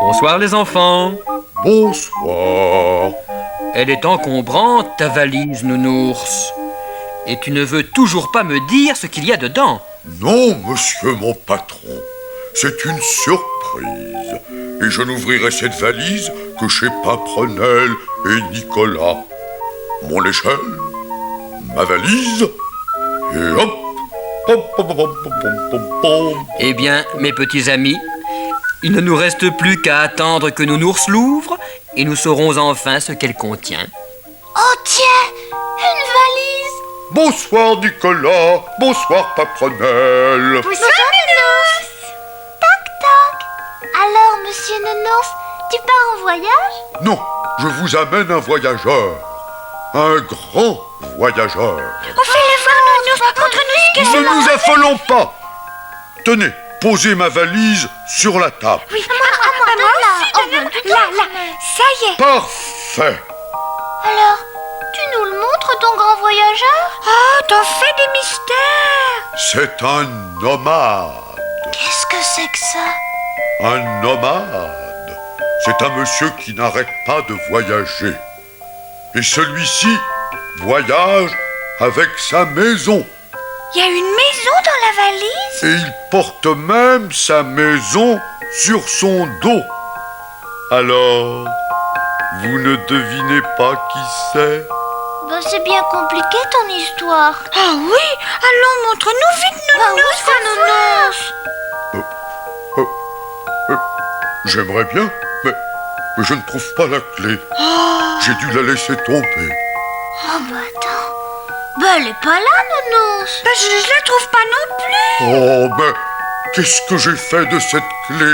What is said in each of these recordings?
Bonsoir les enfants. Bonsoir. Elle est encombrante, ta valise, nounours. Et tu ne veux toujours pas me dire ce qu'il y a dedans. Non, monsieur mon patron. C'est une surprise. Et je n'ouvrirai cette valise que chez Pimprenel et Nicolas. Mon échelle, ma valise, et hop, hop, hop, hop, hop, hop, hop, hop. Eh bien, mes petits amis, il ne nous reste plus qu'à attendre que nounours l'ouvre et nous saurons enfin ce qu'elle contient. Oh tiens, une valise. Bonsoir Nicolas, bonsoir Pimprenel. Bonjour Nounours. Toc toc. Alors, monsieur Nounours, tu pars en voyage? Non, je vous amène un voyageur. Un grand voyageur. On fait le voir, Nounours. Montre-nous ce que c'est. Ne nous affolons pas. Tenez, posez ma valise sur la table. Oui, moi aussi, là, ça y est. Parfait. Alors, tu nous le montres, ton grand voyageur? Oh, t'en fais des mystères. C'est un nomade. Qu'est-ce que c'est que ça? Un nomade. C'est un monsieur qui n'arrête pas de voyager. Et celui-ci voyage avec sa maison. Il y a une maison dans la valise? Et il porte même sa maison sur son dos. Alors, vous ne devinez pas qui c'est? Ben, c'est bien compliqué ton histoire. Ah oui? Allons, montre-nous vite, Nounours. J'aimerais bien, mais je ne trouve pas la clé. J'ai dû la laisser tomber. Oh, bah attends. Ben, elle est pas là, Nounours. Ben, je la trouve pas non plus. Oh, mais qu'est-ce que j'ai fait de cette clé?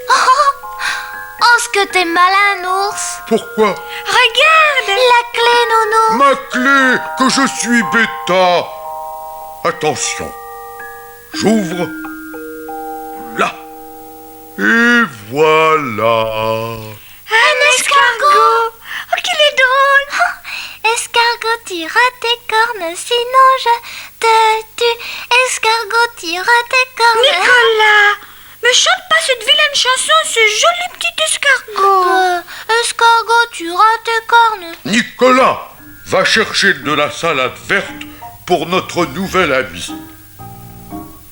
Oh, ce que t'es malin, ours. Pourquoi? Regarde, la clé, Nounours. Ma clé, que je suis bêta. Attention, j'ouvre là. Et voilà. Un escargot. Oh, qu'il est drôle. Escargot, tire tes cornes, sinon je te tue. Escargot, tire tes cornes. Nicolas, ne chante pas cette vilaine chanson, ce joli petit escargot. Escargot, tire tes cornes. Nicolas, va chercher de la salade verte pour notre nouvel ami.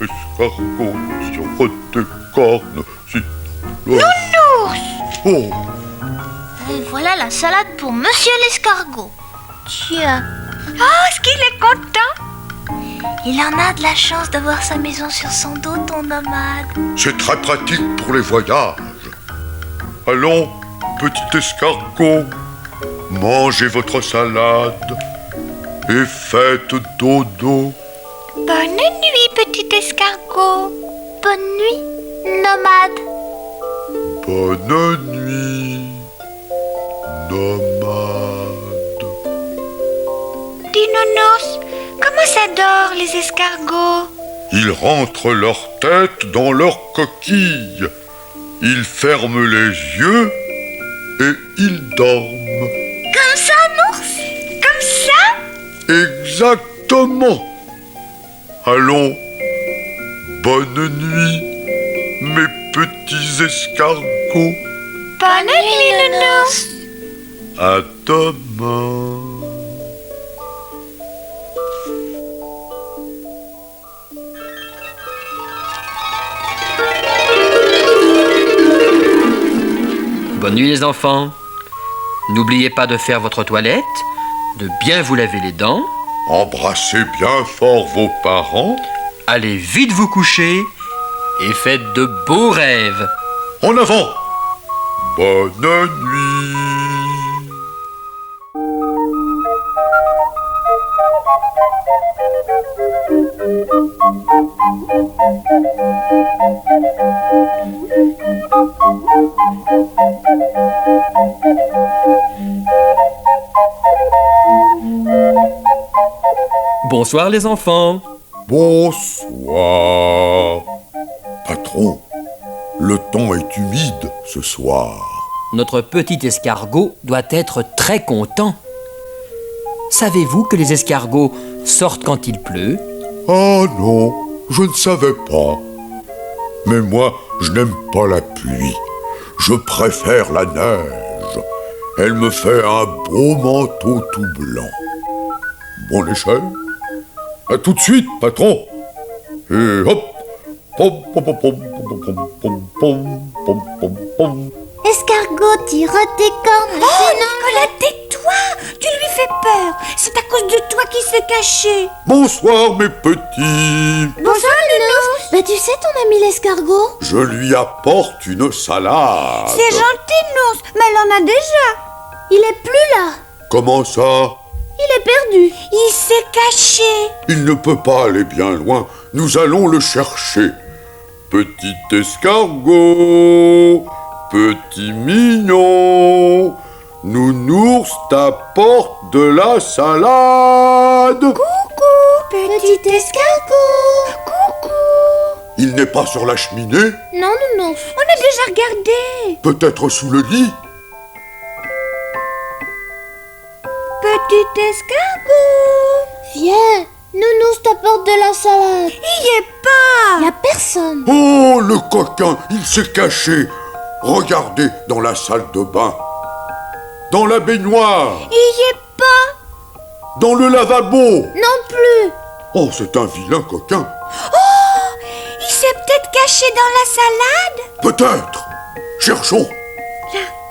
Escargot, tire tes cornes, sinon... Nounours. Oh. Et voilà la salade pour Monsieur l'escargot. Tiens. Oh, est-ce qu'il est content? Il en a de la chance d'avoir sa maison sur son dos, ton nomade. C'est très pratique pour les voyages. Allons, petit escargot, mangez votre salade et faites dodo. Bonne nuit, petit escargot. Bonne nuit, nomade. Bonne nuit, nomade. Dis, Nounours, comment ça dort, les escargots? Ils rentrent leur tête dans leur coquille. Ils ferment les yeux et ils dorment. Comme ça, Nours? Comme ça? Exactement. Allons, bonne nuit, mes petits escargots. Bonne nuit, Nounours. À demain. Bonne nuit les enfants. N'oubliez pas de faire votre toilette, de bien vous laver les dents. Embrassez bien fort vos parents. Allez vite vous coucher et faites de beaux rêves. En avant. Bonne nuit. Bonsoir les enfants. Bonsoir. Patron, le temps est humide ce soir. Notre petit escargot doit être très content. Savez-vous que les escargots sortent quand il pleut? Ah non, je ne savais pas. Mais moi, je n'aime pas la pluie. Je préfère la neige. Elle me fait un beau manteau tout blanc. Mon échelle? À tout de suite, patron. Et hop! Pom, pom, pom, pom, pom, pom, pom, pom, pom, pom. Escargot, tire tes cornes. Oh, Nicolas, tais-toi! Tu lui fais peur. C'est à cause de toi qu'il s'est caché. Bonsoir, mes petits. Bonsoir, Nounours. Bah, tu sais ton ami l'escargot? Je lui apporte une salade. C'est gentil, Nours, mais elle en a déjà. Il est plus là. Comment ça? Il est perdu. Il s'est caché. Il ne peut pas aller bien loin. Nous allons le chercher. Petit escargot, petit mignon, Nounours t'apporte de la salade. Coucou, petit escargot. Coucou. Il n'est pas sur la cheminée? Non, Nounours. On a déjà regardé. Peut-être sous le lit? Petit escargot. Viens, Nounours t'apporte de la salade. Il y est pas. Y a personne. Oh, le coquin, il s'est caché. Regardez dans la salle de bain, dans la baignoire, Il y est pas. dans le lavabo. Non plus. Oh, c'est un vilain coquin. Il s'est peut-être caché dans la salade. Peut-être. Cherchons.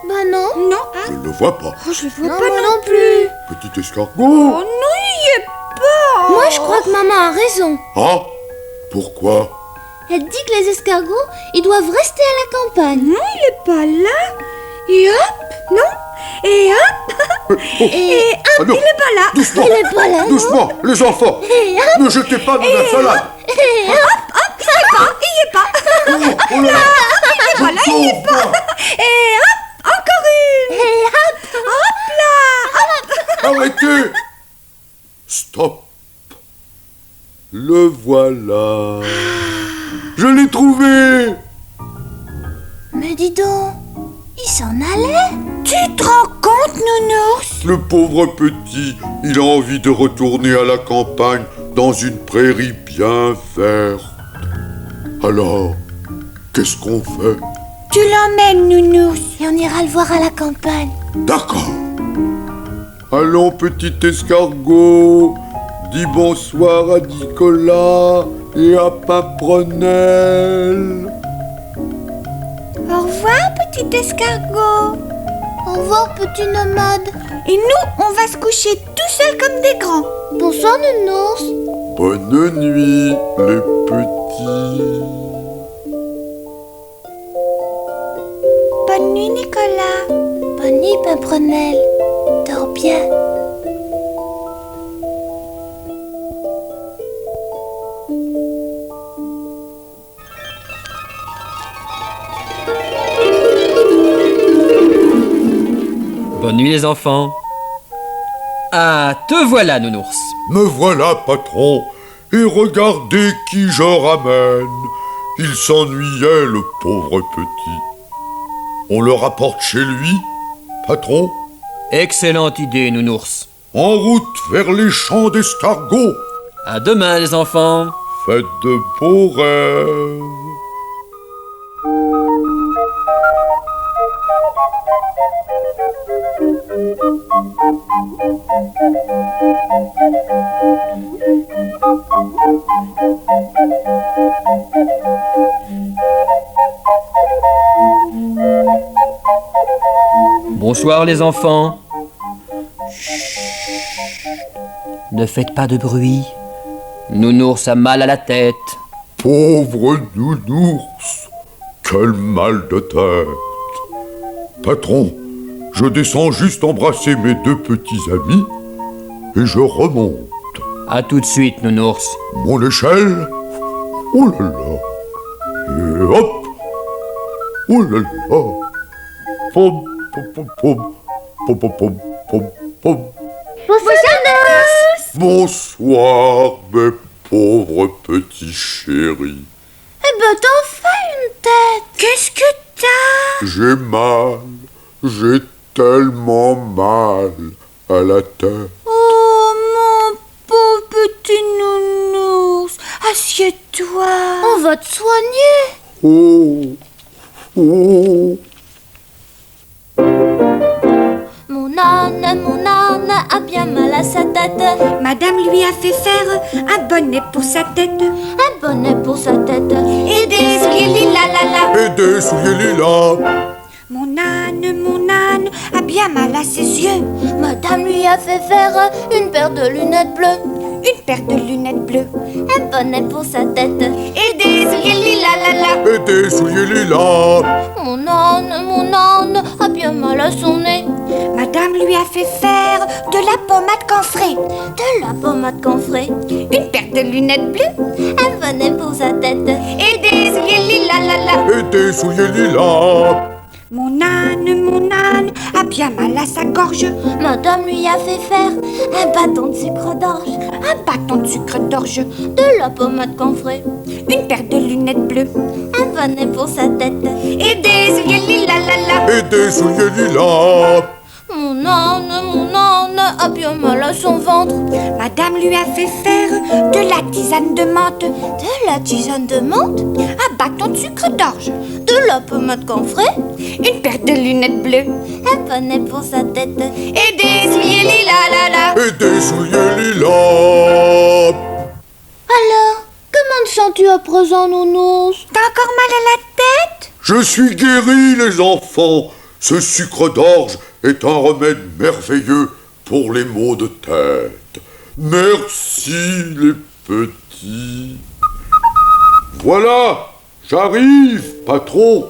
Bah non. Non, Je ne le vois pas. je le vois Non, pas moi non non plus. Petit escargot. Oh non, il y est pas. Moi, je crois que maman a raison. Ah, pourquoi? Elle dit que les escargots, ils doivent rester à la campagne. Non, il est pas là. Et hop, non. Et hop. Et hop, Ah non. il est pas là. Doucement, Il est pas là, non. doucement, les enfants. Et hop, Ne jetez pas de la salade. et hop. Il y est pas. Oh là là. Voilà, il y est pas. Et hop, encore une. Et hop. Hop là. Arrêtez. Stop. Le voilà. Je l'ai trouvé. Mais dis donc, il s'en allait. Tu te rends compte, Nounours? Le pauvre petit, il a envie de retourner à la campagne dans une prairie bien verte. Alors, qu'est-ce qu'on fait? Tu l'emmènes, Nounours. Et on ira le voir à la campagne. D'accord. Allons, petit escargot, dis bonsoir à Nicolas et à Pimprenelle. Au revoir, petit escargot. Au revoir, petit nomade. Et nous, on va se coucher tout seuls comme des grands. Bonsoir, Nounours. Bonne nuit, les petits. Bonne nuit, Nicolas. Bonne nuit, Pimprenelle. Dors bien. Bonne nuit les enfants. Ah, te voilà, Nounours. Me voilà, patron, et regardez qui je ramène. Il s'ennuyait, le pauvre petit. On le rapporte chez lui, patron? Excellente idée, Nounours. En route vers les champs d'escargots. À demain, les enfants. Faites de beaux rêves. Bonsoir, les enfants. Ne faites pas de bruit. Nounours a mal à la tête. Pauvre Nounours, quel mal de tête. Patron, je descends juste embrasser mes deux petits amis et je remonte. À tout de suite, Nounours. Mon échelle? Oh là là. Et hop. Oh là là. Pom, pom, pom, pom. Pom, pom, pom, pom, pom. Bonsoir, mes pauvres petits chéris. Eh ben, t'en fais une tête. Qu'est-ce que t'as? J'ai mal. J'ai tellement mal à la tête. Oh, mon pauvre petit nounours, assieds-toi. On va te soigner. Oh, oh. Mon âne a bien mal à sa tête. Madame lui a fait faire un bonnet pour sa tête. Un bonnet pour sa tête. Et des souliers lilas. Et des souliers lilas. Mon âne a bien mal à ses yeux. Madame lui a fait faire une paire de lunettes bleues. Une paire de lunettes bleues. Un bonnet pour sa tête. Et des souliers lilas. Et des souliers lilas. Mon âne a bien mal à son nez. Madame lui a fait faire de la pommade camphrée. De la pommade camphrée. Une paire de lunettes bleues. Un bonnet pour sa tête. Et des souliers lilas. Et des souliers lilas. Mon âne a bien mal à sa gorge. Madame lui a fait faire un bâton de sucre d'orge. Un bâton de sucre d'orge. De la pommade camphrée. Une paire de lunettes bleues. Un bonnet pour sa tête. Et des souliers lilas. Et des souliers lilas. Mon âne a bien mal à son ventre. Madame lui a fait faire de la tisane de menthe. De la tisane de menthe. Un bâton de sucre d'orge. De la pommade camphrée. Une paire de lunettes bleues. Un bonnet pour sa tête. Et des souliers lilas. Et des souliers lilas. Alors, comment te sens-tu à présent, nounours? T'as encore mal à la tête? Je suis guéri, les enfants. Ce sucre d'orge est un remède merveilleux pour les maux de tête. Merci, les petits. Voilà, j'arrive, patron.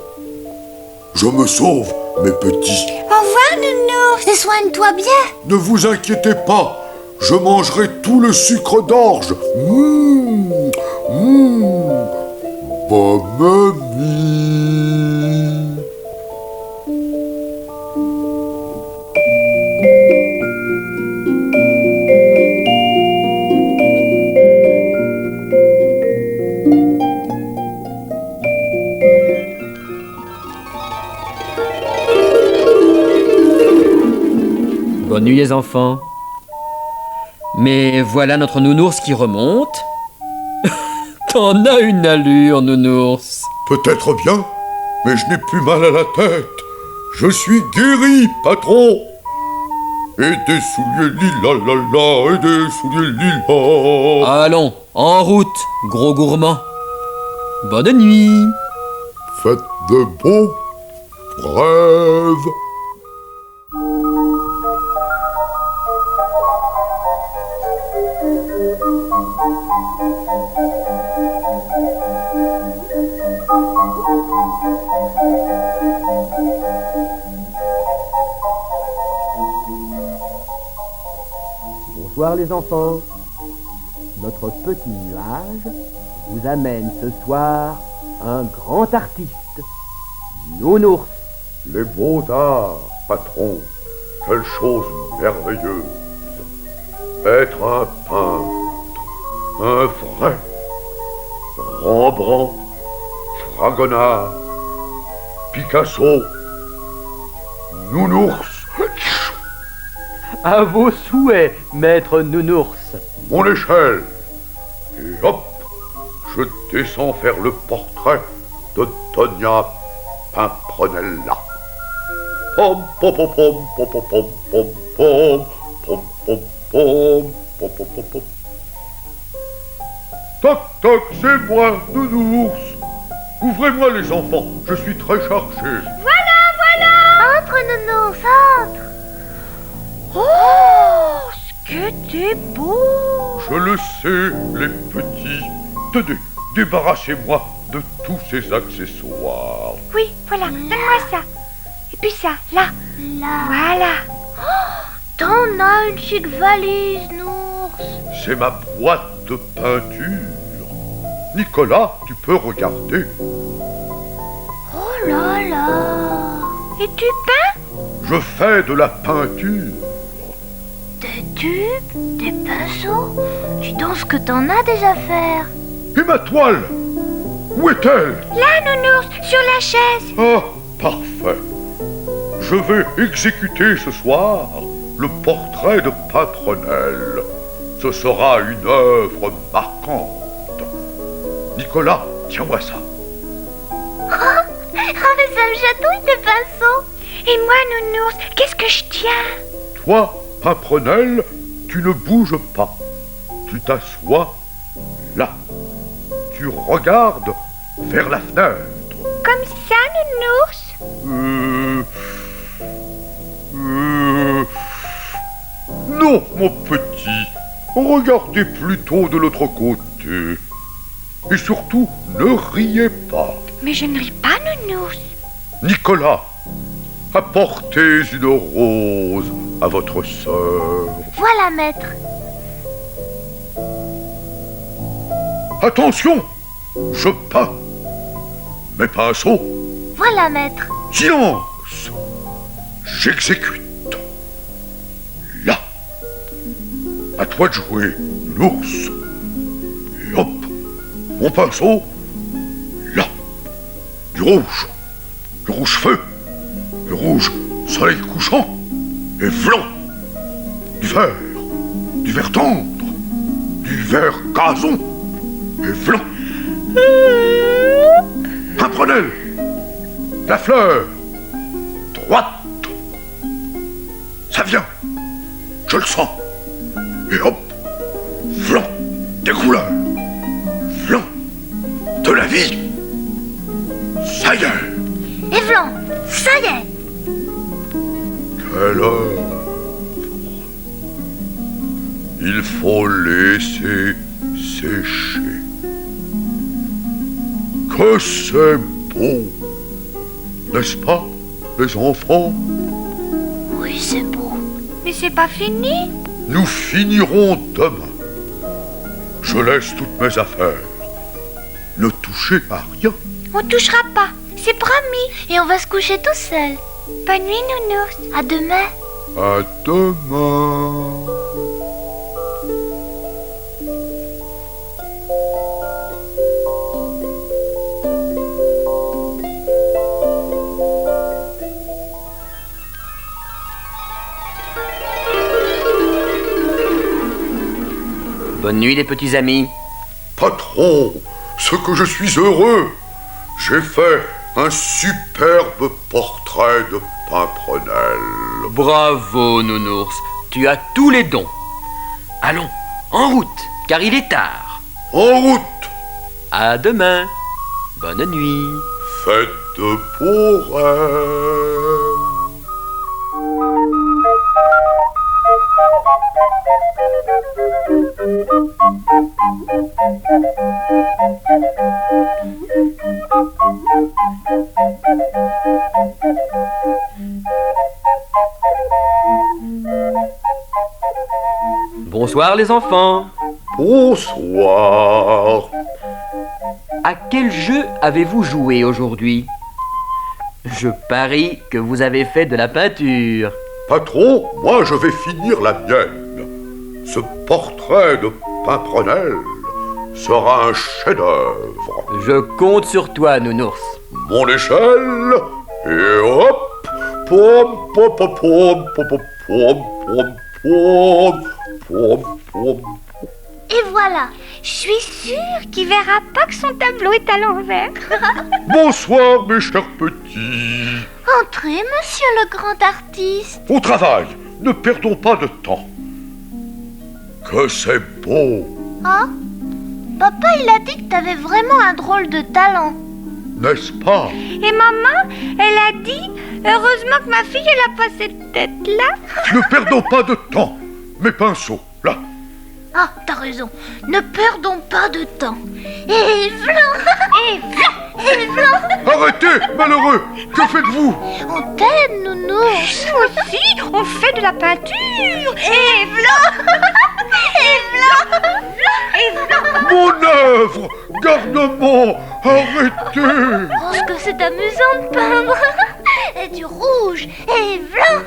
Je me sauve, mes petits. Au revoir, nounours. Et soigne-toi bien. Ne vous inquiétez pas, je mangerai tout le sucre d'orge. Bonne mamie. Bonne nuit les enfants. Mais voilà notre nounours qui remonte. T'en as une allure, nounours. Peut-être bien, mais je n'ai plus mal à la tête. Je suis guéri, patron. Et des souliers lilas, et des souliers lilas. Allons, en route, gros gourmand. Bonne nuit. Faites de bons rêves. Bonsoir les enfants. Notre petit nuage vous amène ce soir un grand artiste, Nounours. Les beaux-arts, patron, quelle chose merveilleuse. Être un peintre, un vrai. Rembrandt, Fragonard, Picasso, Nounours. À vos souhaits, maître Nounours. Mon échelle. Et hop, je descends faire le portrait de Tonia Pimprenella. Pom pom pom pom pom pom pom pom pom pom pom pom pom pom pom pom. Toc toc, c'est moi, Nounours. Ouvrez-moi les enfants, je suis très chargé. Entre, nounours, entre. Oh, ce que t'es beau. Je le sais, les petits. Tenez, débarrassez-moi de tous ces accessoires. Oui, voilà, donne-moi ça. Et puis ça, là. Là. Voilà. T'en as une chic valise, nours. C'est ma boîte de peinture. Nicolas, tu peux regarder. Oh là là. Et tu peins? Je fais de la peinture. Des tubes, des pinceaux. Dis donc ce que t'en as des affaires. Et ma toile? Où est-elle? Là, nounours, sur la chaise. Ah, parfait. je vais exécuter ce soir le portrait de Pimprenelle. Ce sera une œuvre marquante. Nicolas, tiens-moi ça. Oh, mais ça me chatouille tes pinceaux. Et moi, Nounours, qu'est-ce que je tiens? Toi, Pimprenelle, tu ne bouges pas. Tu t'assois là. Tu regardes vers la fenêtre. Comme ça, Nounours? Non, mon petit. Regardez plutôt de l'autre côté. Et surtout, ne riez pas. Mais je ne ris pas, Nounours. Nicolas, apportez une rose à votre sœur. Voilà, maître. Attention, je peins. Mes pinceaux. Voilà, maître. Silence. J'exécute. Là. À toi de jouer, l'ours. Et hop, mon pinceau. Là. Du rouge. Du rouge feu. Du rouge soleil couchant. Et blanc. Du vert. Du vert tendre. Du vert gazon. Et blanc. Pimprenelle. La fleur. Droite. Ça vient. Je le sens. Et hop. Blanc. Des couleurs. Blanc. De la vie. Ça y est. Et blanc. Ça y est. Quelle œuvre. Il faut laisser sécher. Que c'est beau. N'est-ce pas, les enfants? Oui, c'est beau. Mais c'est pas fini. Nous finirons demain. Je laisse toutes mes affaires. Ne touchez à rien. On touchera pas, c'est promis. Et on va se coucher tout seul. Bonne nuit, Nounours. À demain. À demain. Bonne nuit les petits amis. Patron, ce que je suis heureux. J'ai fait un superbe portrait de Pimprenelle. Bravo Nounours, tu as tous les dons. Allons, en route, car il est tard. En route. À demain. Bonne nuit. Faites de beaux rêves. Bonsoir les enfants. Bonsoir. À quel jeu avez-vous joué aujourd'hui? Je parie que vous avez fait de la peinture. Patron, moi je vais finir la mienne. Ce portrait de Pimprenelle sera un chef-d'œuvre. Je compte sur toi, Nounours. Mon échelle, et hop, pom, pom, pom, pom, pom, pom, pom, pom, pom, pom. Et voilà. Je suis sûre qu'il verra pas que son tableau est à l'envers. Bonsoir mes chers petits. Entrez, monsieur le grand artiste. Au travail, ne perdons pas de temps. Que c'est beau, Ah, papa, il a dit que t'avais vraiment un drôle de talent. n'est-ce pas? Et maman, elle a dit, heureusement que ma fille, elle a pas cette tête-là. Ne perdons pas de temps. Mes pinceaux, là. Ah, t'as raison. Ne perdons pas de temps. Et blanc. Et blanc. Et blanc. Arrêtez, malheureux. Que faites-vous? On t'aime, Nounours. Nous aussi, on fait de la peinture. Et blanc. Et blanc. Et blanc. Mon œuvre, garnement, arrêtez. Oh, ce que c'est amusant de peindre. Et du rouge. Et blanc.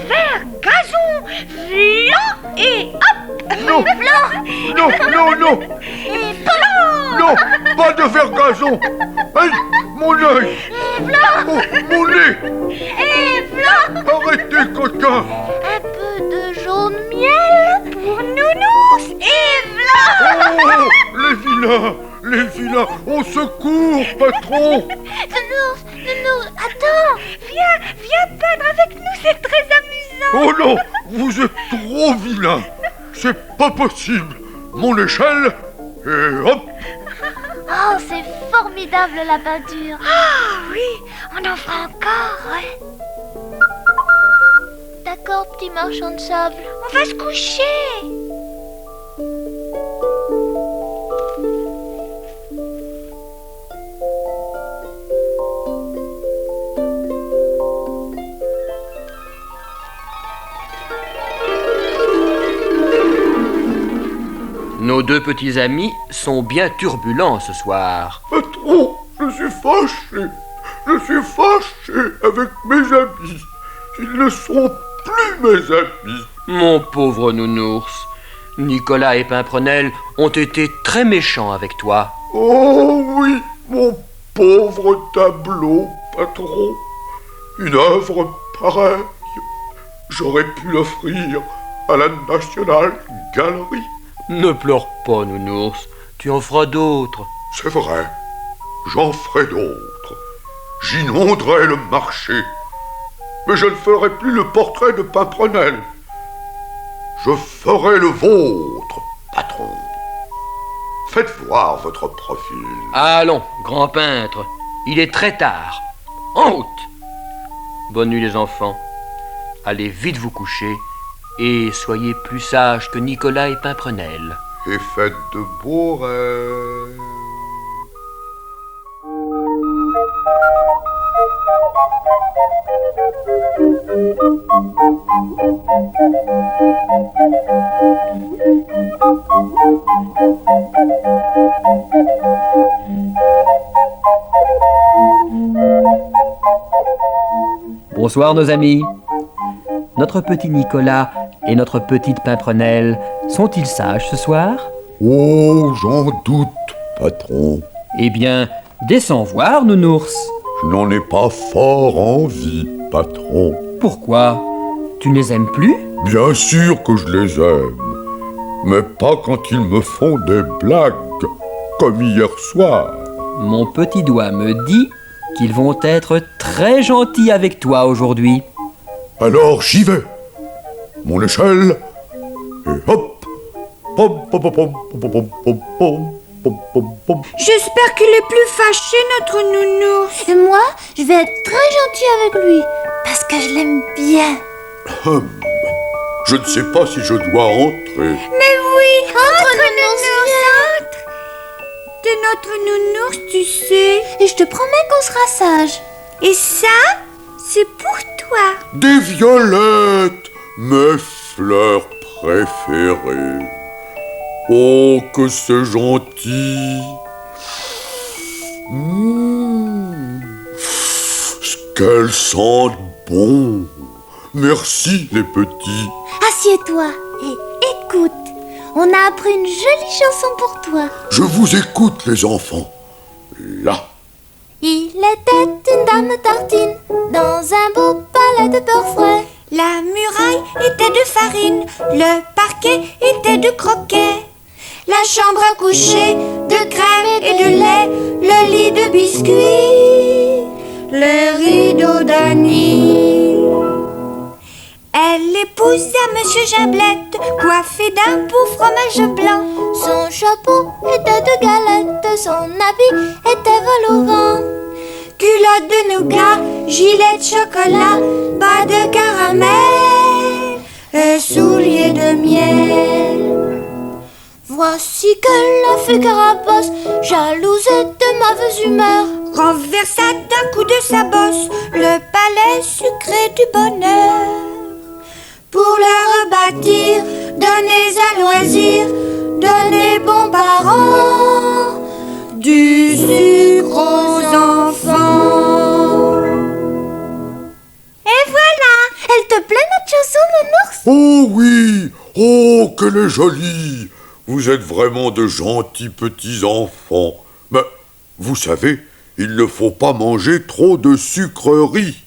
Vert, gazon, blanc et hop. Non, Blanc. non, non, non. Et blanc. Non, pas de vergason. Aïe, mon œil. Oh, mon nez. Arrêtez, coquin. Un peu de jaune miel pour Nounours et v'là. Oh, les vilains, au secours, patron. Nounours, attends. Viens peindre avec nous, c'est très amusant. Oh non, vous êtes trop vilain. C'est pas possible. Mon échelle, et hop. Oh, c'est formidable la peinture. Ah oui, on en fera encore, ouais. D'accord, petit marchand de sable. On va se coucher. Nos deux petits amis sont bien turbulents ce soir. Patron, je suis fâché avec mes amis. Ils ne sont plus mes amis. Mon pauvre nounours, Nicolas et Pimprenelle ont été très méchants avec toi. Oh oui, mon pauvre tableau, patron. Une œuvre pareille, j'aurais pu l'offrir à la National Gallery. Ne pleure pas, nounours, tu en feras d'autres. C'est vrai, j'en ferai d'autres. J'inonderai le marché. Mais je ne ferai plus le portrait de Pimprenelle. Je ferai le vôtre, patron. Faites voir votre profil. Allons, grand peintre, il est très tard. En route. Bonne nuit les enfants. Allez vite vous coucher et soyez plus sages que Nicolas et Pimprenelle. Et faites de beaux rêves. Bonsoir nos amis. Notre petit Nicolas et notre petite Pimprenelle sont-ils sages ce soir? Oh, j'en doute, patron. Eh bien, descends voir, nounours. Je n'en ai pas fort envie, patron. Pourquoi? Tu ne les aimes plus? Bien sûr que je les aime, mais pas quand ils me font des blagues, comme hier soir. Mon petit doigt me dit qu'ils vont être très gentils avec toi aujourd'hui. Alors j'y vais. Mon échelle, et hop, pom pom pom pom pom pom pom pom pom pom. J'espère qu'il est plus fâché, notre nounours. Et moi, je vais être très gentille avec lui, parce que je l'aime bien. Je ne sais pas si je dois entrer. Mais oui, Entre nounours, entre. T'es notre nounours, tu sais. Et je te promets qu'on sera sage. Et ça, c'est pour toi. Des violettes, mes fleurs préférées. Oh, que c'est gentil. Ce qu'elles sentent bon. Merci, les petits. Assieds-toi et écoute. On a appris une jolie chanson pour toi. Je vous écoute, les enfants. Là. Il était une dame tartine dans un beau palais de beurre frais. La muraille était de farine, le parquet était de croquets. La chambre à coucher de crème et de lait, le lit de biscuits, le rideau d'anis. Elle épousa Monsieur Gimblette, coiffé d'un beau fromage blanc. Son chapeau était de galette, son habit était velours vent. Culotte de nougat, gilet de chocolat, bas de caramel et souliers de miel. Voici que la fée Carapace, jalouse de mauvaise humeur, renversa d'un coup de sa bosse le palais sucré du bonheur. Pour le rebâtir, donnez à loisir, donnez bons parents, du sucre aux enfants. Et voilà. Elle te plaît notre chanson, nounours? Oh oui, oh, qu'elle est jolie. vous êtes vraiment de gentils petits enfants. Mais, vous savez, il ne faut pas manger trop de sucreries.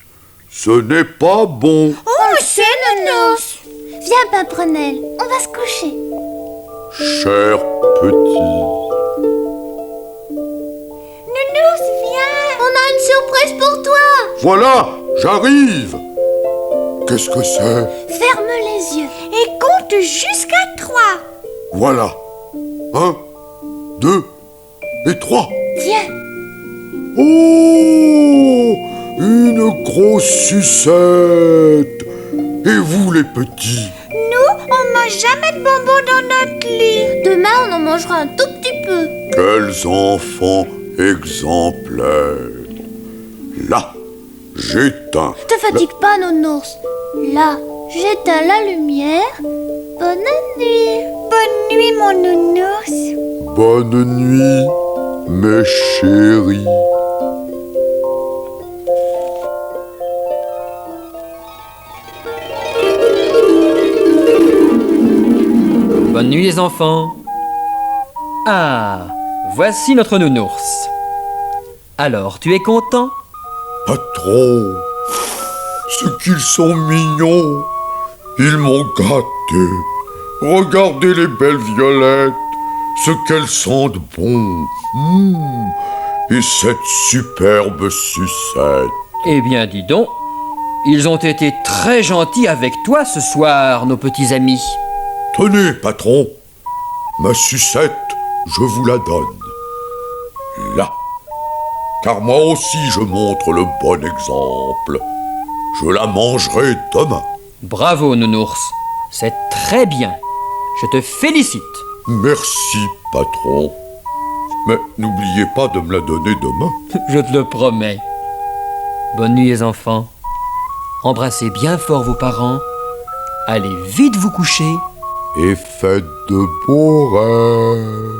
Ce n'est pas bon. Oh, c'est Nounours. Viens, Pimprenelle, on va se coucher. Cher petit. Nounours, viens. On a une surprise pour toi. Voilà, j'arrive. Qu'est-ce que c'est? Ferme les yeux. Et compte jusqu'à 3. Voilà. 1, 2 et 3. Tiens. Oh! Une grosse sucette. Et vous, les petits? Nous, on mange jamais de bonbons dans notre lit. Demain, on en mangera un tout petit peu. Quels enfants exemplaires. Là, j'éteins. Ne te fatigue pas, Nounours. Là, j'éteins la lumière. Bonne nuit. Bonne nuit, mon Nounours. Bonne nuit, mes chéris. Bonne nuit les enfants. Ah, voici notre Nounours. Alors, tu es content? Pas trop. Ce qu'ils sont mignons. Ils m'ont gâté. Regardez les belles violettes. Ce qu'elles sentent bon. Et cette superbe sucette. Eh bien, dis donc, ils ont été très gentils avec toi ce soir, nos petits amis. Tenez, patron. Ma sucette, je vous la donne. Là. Car moi aussi je montre le bon exemple. Je la mangerai demain. Bravo, Nounours. C'est très bien. Je te félicite. Merci, patron. Mais n'oubliez pas de me la donner demain. Je te le promets. Bonne nuit les enfants. Embrassez bien fort vos parents. Allez vite vous coucher. Et faites de beaux rêves.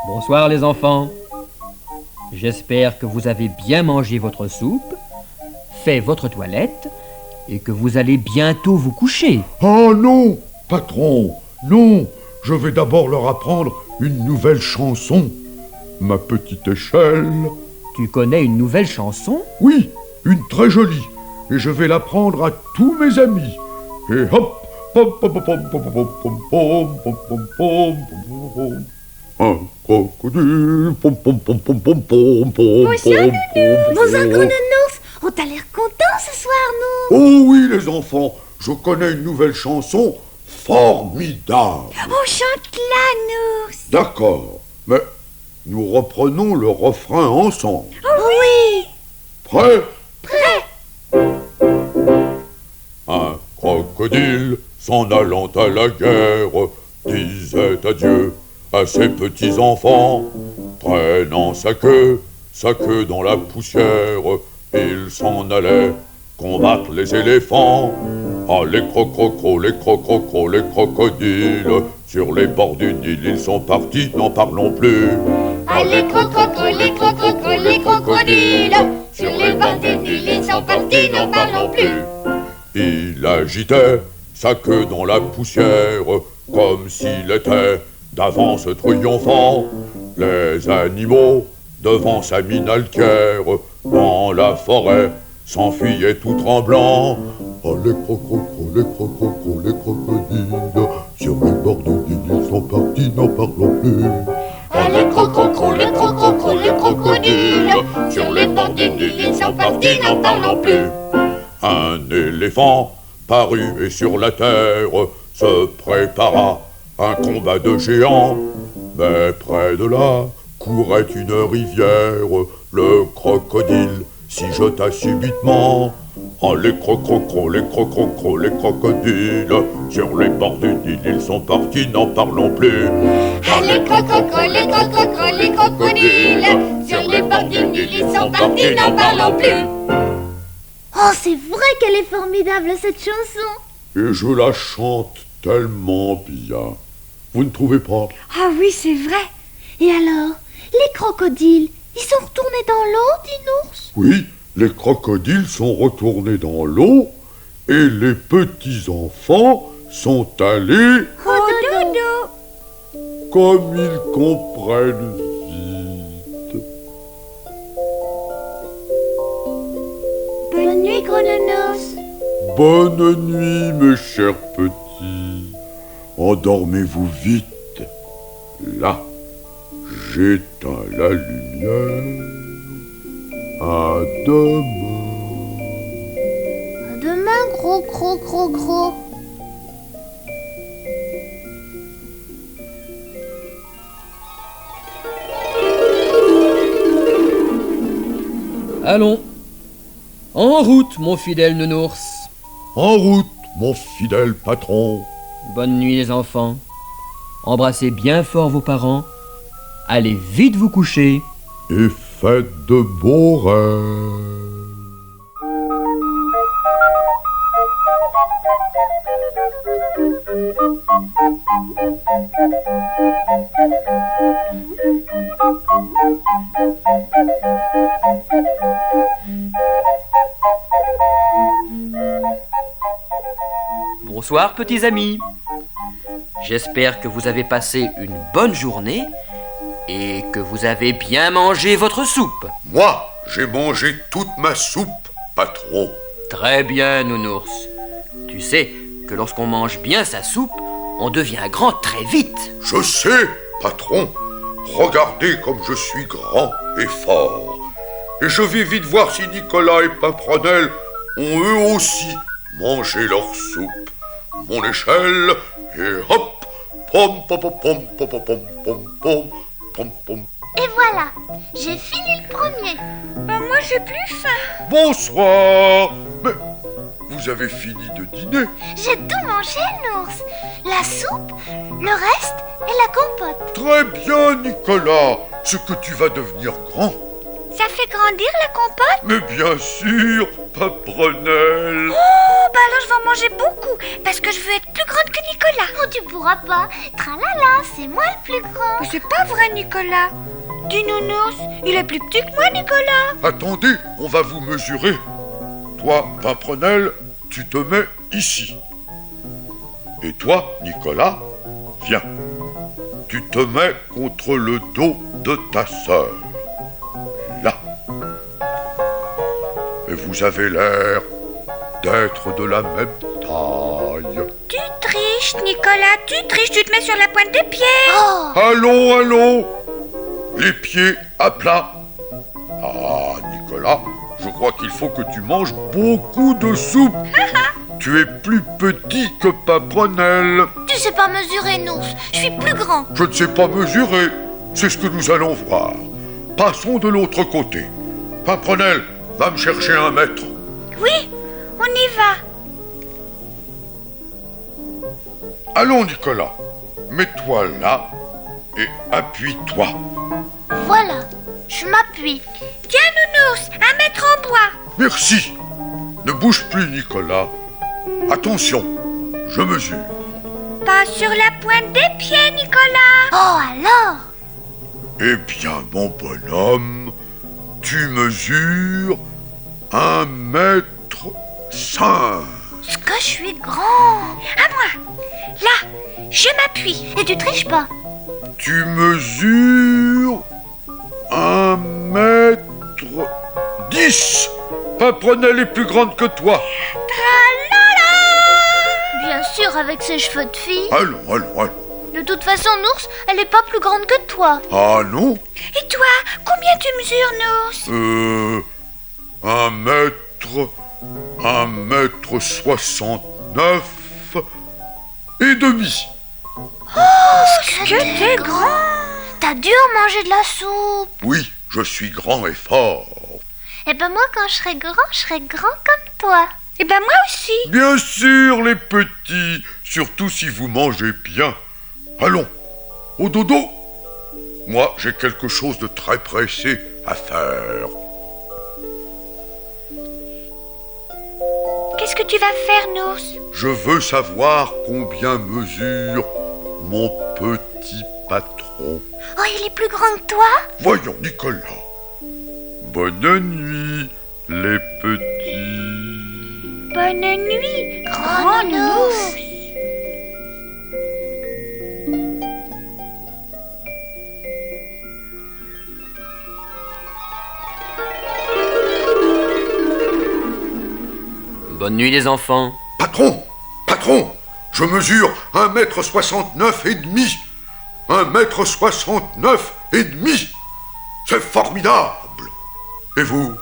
Bonsoir les enfants. J'espère que vous avez bien mangé votre soupe, fait votre toilette et que vous allez bientôt vous coucher. Oh non, patron, non. Je vais d'abord leur apprendre une nouvelle chanson. Ma petite échelle. Tu connais une nouvelle chanson? Oui, une très jolie. Et je vais l'apprendre à tous mes amis. Et hop, pom pom pom pom pom pom pom pom pom pom pom pom. Un crocodile, pom pom pom pom pom pom pom. Bonjour, Nounours. On t'a l'air content ce soir, nous. Oh oui, les enfants, je connais une nouvelle chanson formidable. On chante la Nounours. D'accord, mais nous reprenons le refrain ensemble. Oh oui. Prêt? Prêt. Un crocodile, s'en allant à la guerre, disait adieu à ses petits enfants. Traînant sa queue dans la poussière, il s'en allait combattre les éléphants. Ah, les crococros, les crococros, les crocodiles, sur les bords du Nil, ils sont partis, n'en parlons plus. Ah, les crococros, les crococros, les crocodiles, sur les bords du Nil, ils sont partis, n'en parlons plus. Il agitait sa queue dans la poussière, comme s'il était d'avance triomphant. Les animaux, devant sa mine altière, dans la forêt, s'enfuyaient tout tremblants. Oh, les crococros, les crococros, les crocodiles, sur les bords du Nil, ils sont partis, n'en parlons plus. Ah, les crococros, les crococros, les crocodiles, sur les bords du Nil, ils sont partis, n'en parlons plus. Un éléphant parut et sur la terre se prépara un combat de géants. Mais près de là courait une rivière. Le crocodile s'y jeta subitement. Oh, les crococros, les crococros, les crocodiles, sur les bords du Nil, ils sont partis, n'en parlons plus. Ah, les crococros, les crococros, les crocodiles, sur les bords du Nil, ils sont partis, n'en parlons plus. Oh, c'est vrai qu'elle est formidable, cette chanson. et je la chante tellement bien. Vous ne trouvez pas? Ah oui, c'est vrai. Et alors, les crocodiles, ils sont retournés dans l'eau, dit l'ours? Oui, les crocodiles sont retournés dans l'eau et les petits-enfants sont allés Au dodo. comme ils comprennent vite. Bonne nuit, gros nounours. Bonne nuit, mes chers petits. Endormez-vous vite. Là, j'éteins la lumière. À demain. À demain, gros. Allons. En route, mon fidèle nounours. En route, mon fidèle patron. Bonne nuit, les enfants. Embrassez bien fort vos parents. Allez vite vous coucher. Et faites de beaux rêves. Bonsoir petits amis. J'espère que vous avez passé une bonne journée et que vous avez bien mangé votre soupe. Moi, j'ai mangé toute ma soupe, patron. Très bien, nounours. Tu sais que lorsqu'on mange bien sa soupe, on devient grand très vite. Je sais, patron. Regardez comme je suis grand et fort. Et je vais vite voir si Nicolas et Pimprenelle ont eux aussi mangé leur soupe. Mon échelle, et hop, pom pom pom pom pom pom pom pom pom pom pom. Et voilà, j'ai fini le premier. Moi, j'ai plus faim. Bonsoir. Mais vous avez fini de dîner? J'ai tout mangé, l'ours. La soupe, le reste et la compote. Très bien, Nicolas. C'est que tu vas devenir grand. Ça fait grandir la compote? Mais bien sûr, Pimprenelle. Oh, bah alors je vais en manger beaucoup, parce que je veux être plus grande que Nicolas. Oh, tu pourras pas. Tralala, c'est moi le plus grand. Mais c'est pas vrai, Nicolas. Du nounours, il est plus petit que moi, Nicolas. Attendez, on va vous mesurer. Toi, Pimprenelle, tu te mets ici. Et toi, Nicolas, viens. Tu te mets contre le dos de ta sœur. Là. Et vous avez l'air d'être de la même taille. Tu triches, Nicolas, tu triches, tu te mets sur la pointe des pieds. Oh, Allons. Les pieds à plat. Ah, Nicolas, je crois qu'il faut que tu manges beaucoup de soupe. Tu es plus petit que Pimprenelle. tu sais pas mesurer, Nours. Je suis plus grand. Je ne sais pas mesurer. C'est ce que nous allons voir. Passons de l'autre côté. Pimprenelle, va me chercher un mètre. Oui, on y va. Allons, Nicolas. Mets-toi là et appuie-toi. Voilà, je m'appuie. Tiens, nounours, un mètre en bois. Merci. Ne bouge plus, Nicolas. Attention, je mesure. Pas sur la pointe des pieds, Nicolas. Oh, alors? Eh bien, mon bonhomme, tu mesures 1,5 m. Ce que je suis grand. À moi. Là, je m'appuie. Et tu triches pas. Tu mesures 1,10 m. Pimprenelle est plus grande que toi. Bien sûr, avec ses cheveux de fille. Allons. De toute façon, Nours, elle est pas plus grande que toi. Ah non? Et toi, combien tu mesures, Nours? 1,69 m et demi. Que t'es grand. T'as dû en manger de la soupe. Oui, je suis grand et fort. Eh ben moi, quand je serai grand comme toi. Eh ben moi aussi. Bien sûr, les petits, surtout si vous mangez bien. Allons, au dodo. Moi, j'ai quelque chose de très pressé à faire. Qu'est-ce que tu vas faire, Nours? Je veux savoir combien mesure mon petit patron. Oh, il est plus grand que toi? Voyons, Nicolas. Bonne nuit, les petits. Bonne nuit, grand Nours. Bonne nuit les enfants. Patron, je mesure 1,69 m et demi. 1,69 m et demi. C'est formidable. Et vous?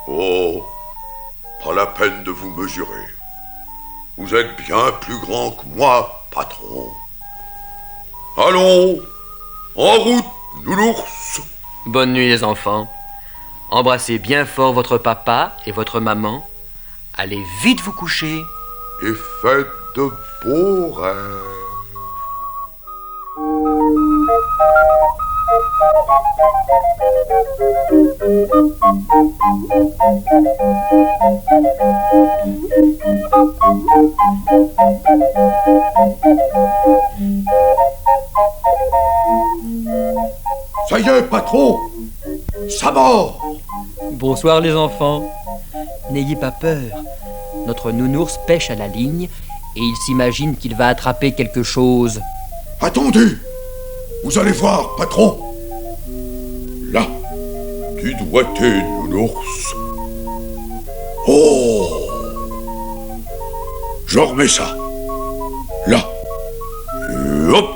Oh, pas la peine de vous mesurer. Vous êtes bien plus grand que moi, patron. Allons, en route, nounours. Bonne nuit les enfants. Embrassez bien fort votre papa et votre maman. Allez vite vous coucher. Et faites de beaux rêves. Ça y est, patron, ça mord. Bonsoir les enfants. N'ayez pas peur. Notre nounours pêche à la ligne et il s'imagine qu'il va attraper quelque chose. Attendez, vous allez voir, patron. Là, du doigté, nounours. Oh, je remets ça. Là, et hop.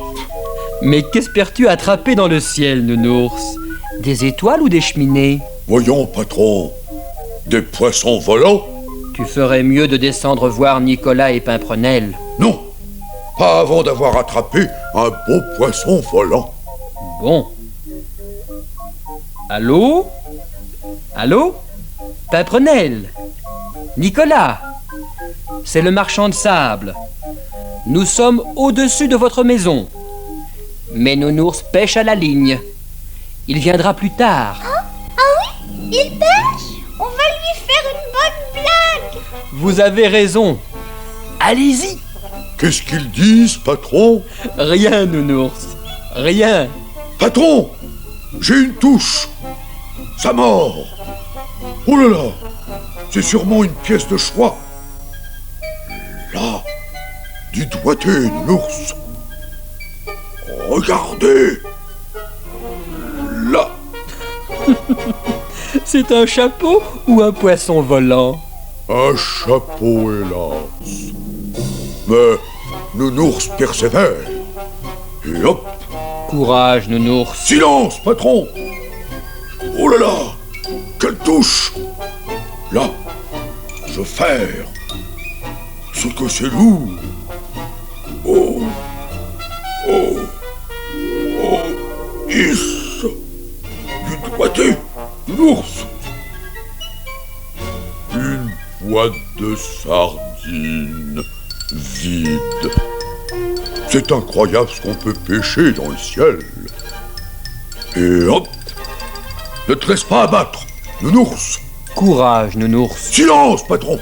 Mais qu'espères-tu attraper dans le ciel, nounours? Des étoiles ou des cheminées? Voyons, patron, des poissons volants? Tu ferais mieux de descendre voir Nicolas et Pimprenelle. Non, pas avant d'avoir attrapé un beau poisson volant. Bon. Allô? Allô? Pimprenelle? Nicolas? C'est le marchand de sable. Nous sommes au-dessus de votre maison. Mais Nounours pêche à la ligne. Il viendra plus tard. Il pêche? On va lui faire une bonne blague. Vous avez raison. Allez-y. Qu'est-ce qu'ils disent, patron? Rien, Nounours. Rien. Patron, j'ai une touche. Ça mord. Oh là là, c'est sûrement une pièce de choix. Là, du doigté, nounours. Regardez. Là. C'est un chapeau ou un poisson volant? Un chapeau, hélas. Mais nounours persévère. Et hop. Courage, Nounours. Silence, patron. Oh là là, quelle touche. Là, je ferre. Ce que c'est lourd. Oh. Oh. Oh. Is. Du doigté, l'ours. Une boîte de sardines vide. C'est incroyable ce qu'on peut pêcher dans le ciel. Et hop. Ne te laisse pas abattre, nounours. Courage, Nounours. Silence, patron.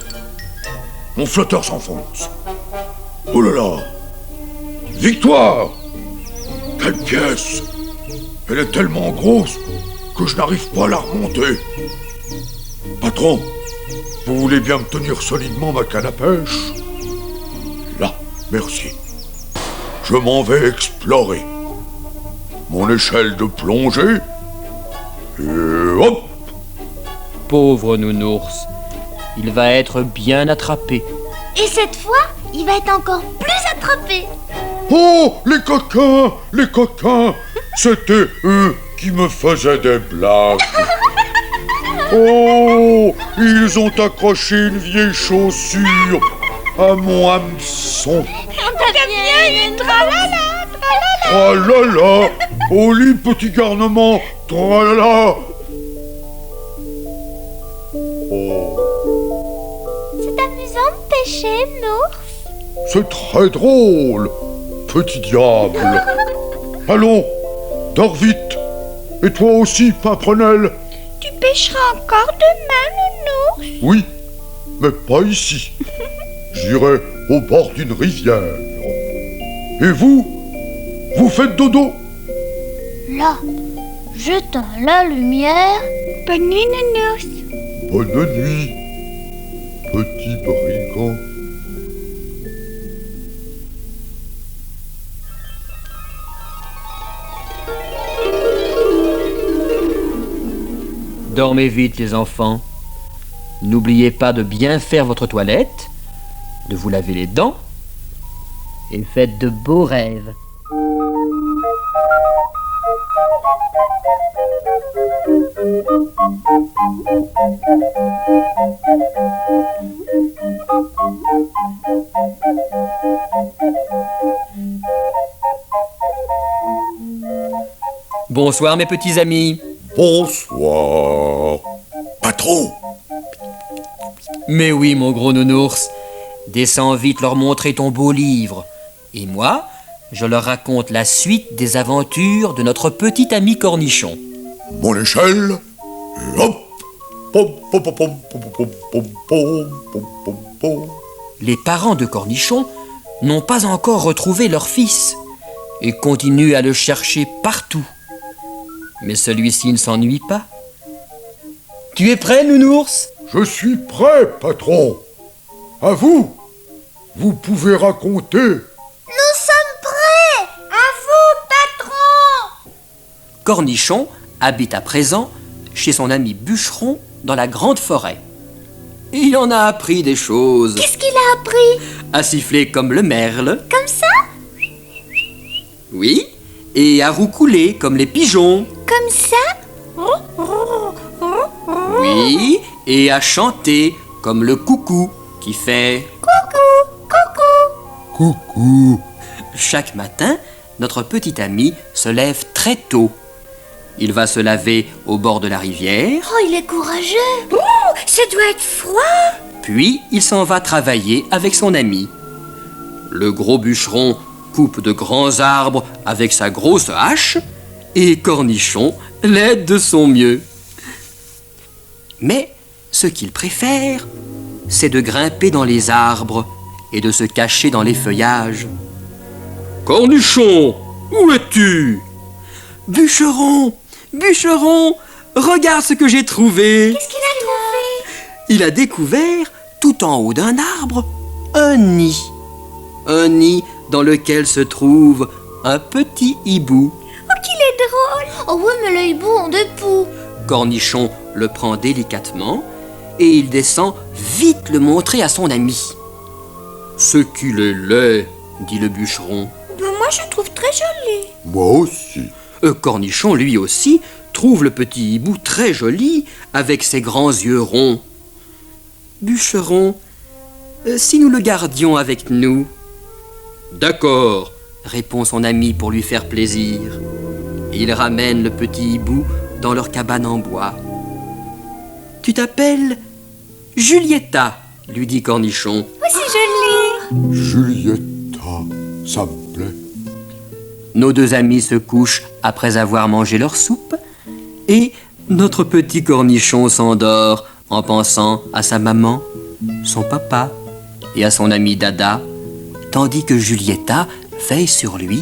Mon flotteur s'enfonce. Oh là là. Victoire. Quelle pièce. Elle est tellement grosse que je n'arrive pas à la remonter. Patron, vous voulez bien me tenir solidement ma canne à pêche? Là, merci. Je m'en vais explorer. Mon échelle de plongée. Et hop. Pauvre Nounours. Il va être bien attrapé. Et cette fois, il va être encore plus attrapé. Oh, les coquins, c'était eux qui me faisaient des blagues. Oh, ils ont accroché une vieille chaussure à mon hameçon. Bien, tralala, tralala. Tralala, au lit petit garnement, tralala. Oh, C'est amusant de pêcher, Nours. c'est très drôle, petit diable. Allons, dors vite. Et toi aussi, Pimprenelle. Tu pêcheras encore demain, Nounours? Oui, mais pas ici. J'irai au bord d'une rivière. Et vous faites dodo? Là, j'éteins la lumière. Bonne nuit, Nounours. Bonne nuit, petit brigand. Dormez vite, les enfants. N'oubliez pas de bien faire votre toilette, de vous laver les dents, et faites de beaux rêves. Bonsoir, mes petits amis. Bonsoir. Patron, Mais oui, mon gros nounours, descends vite leur montrer ton beau livre. Et moi, je leur raconte la suite des aventures de notre petit ami Cornichon. mon échelle, et hop, pom, pom, pom, pom, pom, pom, pom, pom, pom, pom, pom. Les parents de Cornichon n'ont pas encore retrouvé leur fils et continuent à le chercher partout. Mais celui-ci ne s'ennuie pas. Tu es prêt, nounours? Je suis prêt, patron. À vous. Vous pouvez raconter. Nous sommes prêts. À vous, patron. Cornichon habite à présent chez son ami Bûcheron dans la grande forêt. Il en a appris des choses. Qu'est-ce qu'il a appris? À siffler comme le merle, Comme ça? oui, et à roucouler comme les pigeons, Comme ça? oui, et à chanter comme le coucou qui fait Coucou. chaque matin, notre petit ami se lève très tôt. Il va se laver au bord de la rivière, Oh, il est courageux. Ça doit être froid. puis il s'en va travailler avec son ami. Le gros bûcheron coupe de grands arbres avec sa grosse hache et Cornichon l'aide de son mieux. Mais ce qu'il préfère, c'est de grimper dans les arbres et de se cacher dans les feuillages. Cornichon, où es-tu? Bûcheron, bûcheron, regarde ce que j'ai trouvé. Qu'est-ce qu'il a trouvé? Il a découvert, tout en haut d'un arbre, un nid. Un nid dans lequel se trouve un petit hibou. Oh, qu'il est drôle. Oh oui, mais le hibou ont deux poux. Cornichon le prend délicatement et il descend vite le montrer à son ami. « Ce qu'il est laid, dit le bûcheron. Moi, je trouve très joli. Moi aussi. Cornichon, lui aussi, trouve le petit hibou très joli avec ses grands yeux ronds. « Bûcheron, si nous le gardions avec nous ?» « D'accord, répond son ami pour lui faire plaisir. Il ramène le petit hibou dans leur cabane en bois. « Tu t'appelles Julietta, lui dit Cornichon. Oh, c'est joli. Julietta, ça me plaît. Nos deux amis se couchent après avoir mangé leur soupe et notre petit Cornichon s'endort en pensant à sa maman, son papa et à son ami Dada, tandis que Julietta veille sur lui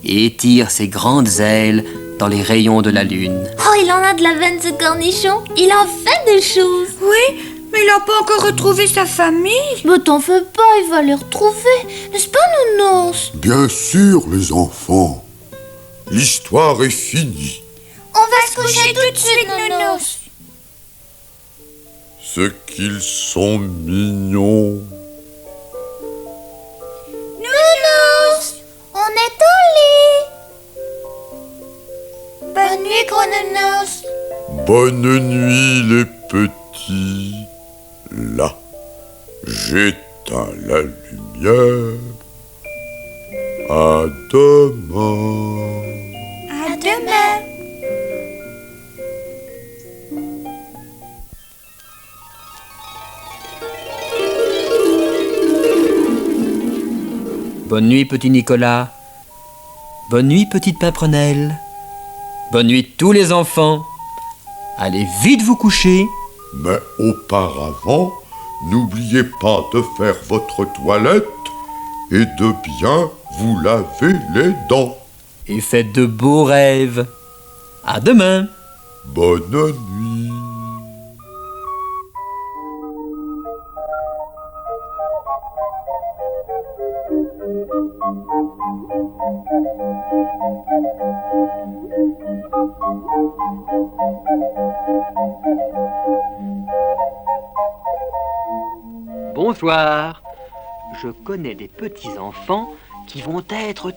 et étire ses grandes ailes dans les rayons de la lune. Oh, il en a de la veine, ce cornichon. Il en fait des choses. Oui, mais il n'a pas encore retrouvé sa famille. Mais t'en fais pas, il va les retrouver. N'est-ce pas, Nounours? Bien sûr, les enfants. L'histoire est finie. On va se coucher tout de suite, Nounours. Ce qu'ils sont mignons. Nounours, on est au lit. Bonne nuit, gros Nounours. Bonne nuit, les petits. Là, j'éteins la lumière. À demain. À demain. Bonne nuit, petit Nicolas. Bonne nuit, petite Pimprenelle. Bonne nuit, tous les enfants. Allez vite vous coucher. Mais auparavant, n'oubliez pas de faire votre toilette et de bien vous laver les dents. Et faites de beaux rêves. À demain. Bonne nuit. Bonsoir. Je connais des petits-enfants qui vont être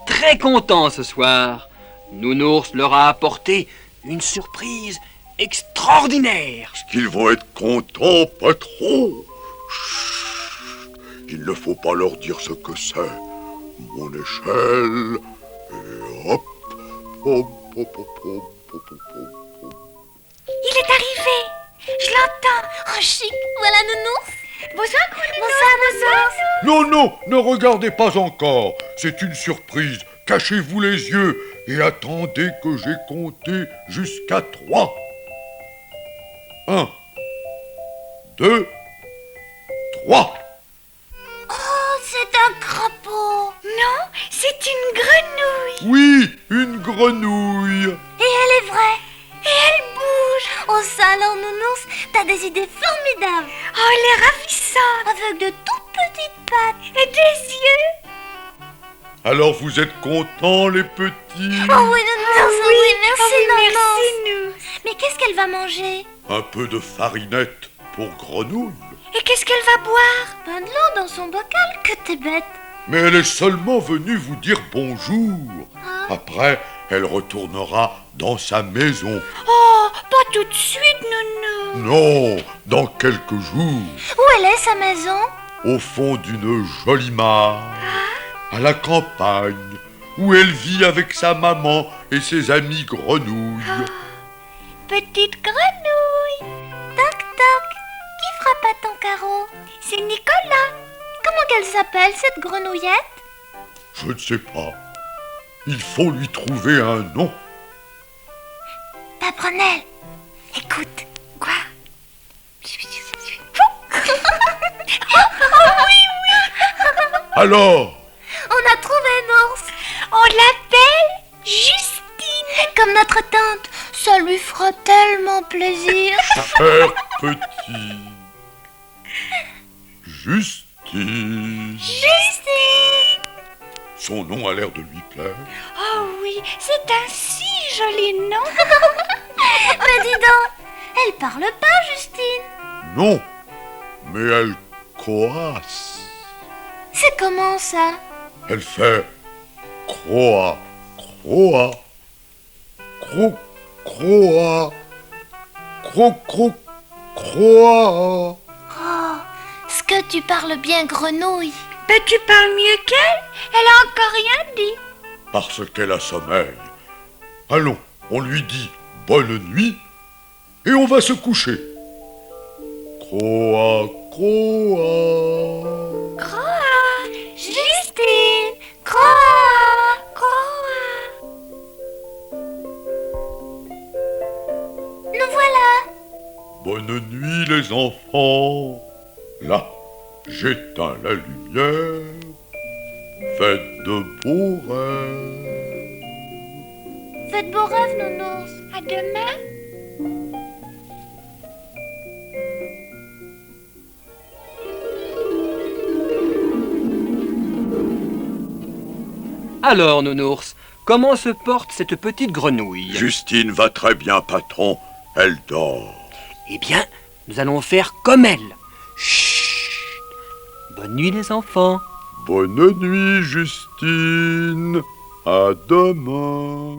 très contents ce soir. Nounours leur a apporté une surprise extraordinaire. Est-ce qu'ils vont être contents, patron? Chut, il ne faut pas leur dire ce que c'est. Mon échelle, et hop, pom, pom, pom, pom, pom, pom, pom. Il est arrivé. Je l'entends. Oh, chic. Voilà Nounours. Bonsoir, Bonsoir. Non, non, ne regardez pas encore. C'est une surprise. Cachez-vous les yeux et attendez que j'ai compté jusqu'à 3. 1, 2, 3. Oh, c'est un crapaud. Non, c'est une grenouille. Oui, une grenouille. Et elle est vraie. Et elle bouge. Oh, ça alors, Nounours, t'as des idées formidables. Oh, elle est ravissante. Avec de toutes petites pattes. Et des yeux. Alors vous êtes contents, les petits? Oh oui, Nounours, oui, merci, Nounours. Mais qu'est-ce qu'elle va manger? Un peu de farinette pour grenouille. Et qu'est-ce qu'elle va boire? Ben de l'eau dans son bocal, que t'es bête. Mais elle est seulement venue vous dire bonjour. Après, elle retournera dans sa maison. Oh, pas tout de suite, Nounours. Non, dans quelques jours. Où elle est, sa maison? Au fond d'une jolie mare, à la campagne, où elle vit avec sa maman et ses amis grenouilles. Petite grenouille. Toc, toc. Qui frappe à ton carreau? C'est Nicolas. Comment qu'elle s'appelle, cette grenouillette? Je ne sais pas. Il faut lui trouver un nom. Paprenelle, écoute. Quoi? Alors, On a trouvé un ours. On l'appelle Justine. Comme notre tante. Ça lui fera tellement plaisir. cher petit, Justine. Justine. Son nom a l'air de lui plaire. Oh oui, c'est un si joli nom. Mais dis donc, elle parle pas, Justine. Non, mais elle coasse. C'est comment ça? Elle fait croa, croa, cro, croa, cro, cro, croa. Oh, ce que tu parles bien grenouille. Ben tu parles mieux qu'elle. Elle a encore rien dit. Parce qu'elle a sommeil. Allons, on lui dit bonne nuit et on va se coucher. Croa, croa. Croa, Justine, croa, croa. Nous voilà. Bonne nuit les enfants. Là, j'éteins la lumière. Faites de beaux rêves. Faites beaux rêves, Nounours. À demain. Alors, Nounours, comment se porte cette petite grenouille? Justine va très bien, patron. Elle dort. Eh bien, nous allons faire comme elle. Chut. Bonne nuit, les enfants. Bonne nuit, Justine. À demain.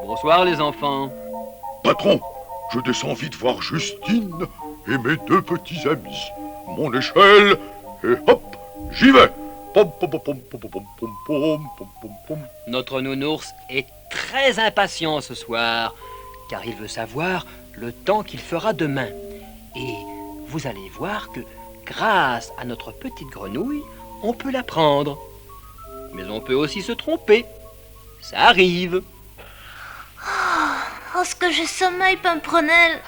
Bonsoir, les enfants. Patron, je descends vite voir Justine et mes deux petits amis. Mon échelle et hop, j'y vais. Pom, pom, pom, pom, pom, pom, pom, pom, pom, pom, pom. Notre nounours est très impatient ce soir, car il veut savoir le temps qu'il fera demain. Et vous allez voir que, grâce à notre petite grenouille, on peut la prendre. Mais on peut aussi se tromper. Ça arrive. Oh, ce que je sommeille, Pimprenelle.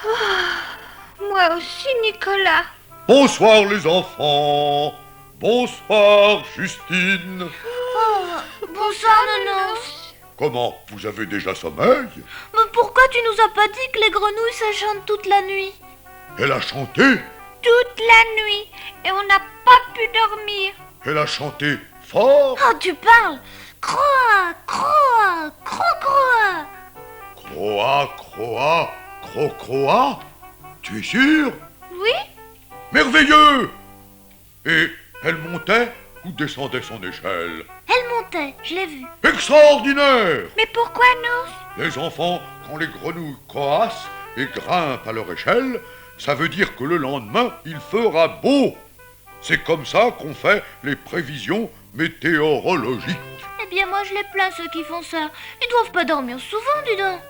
Moi aussi, Nicolas. Bonsoir les enfants. Bonsoir Justine. Bonsoir, Nounours. Comment, vous avez déjà sommeil? Mais pourquoi tu nous as pas dit que les grenouilles ça chante toute la nuit? Elle a chanté? Toute la nuit. Et on n'a pas pu dormir. Elle a chanté fort? Oh, tu parles. Croa, croa, cro-croa. Croa, croa, cro-croa? Tu es sûr? Oui? Merveilleux! Et elle montait ou descendait son échelle? Elle montait, je l'ai vue. Extraordinaire! Mais pourquoi nous? Les enfants, quand les grenouilles croassent et grimpent à leur échelle, ça veut dire que le lendemain, il fera beau. C'est comme ça qu'on fait les prévisions météorologiques. Eh bien, moi, je les plains, ceux qui font ça. Ils doivent pas dormir souvent, dis donc.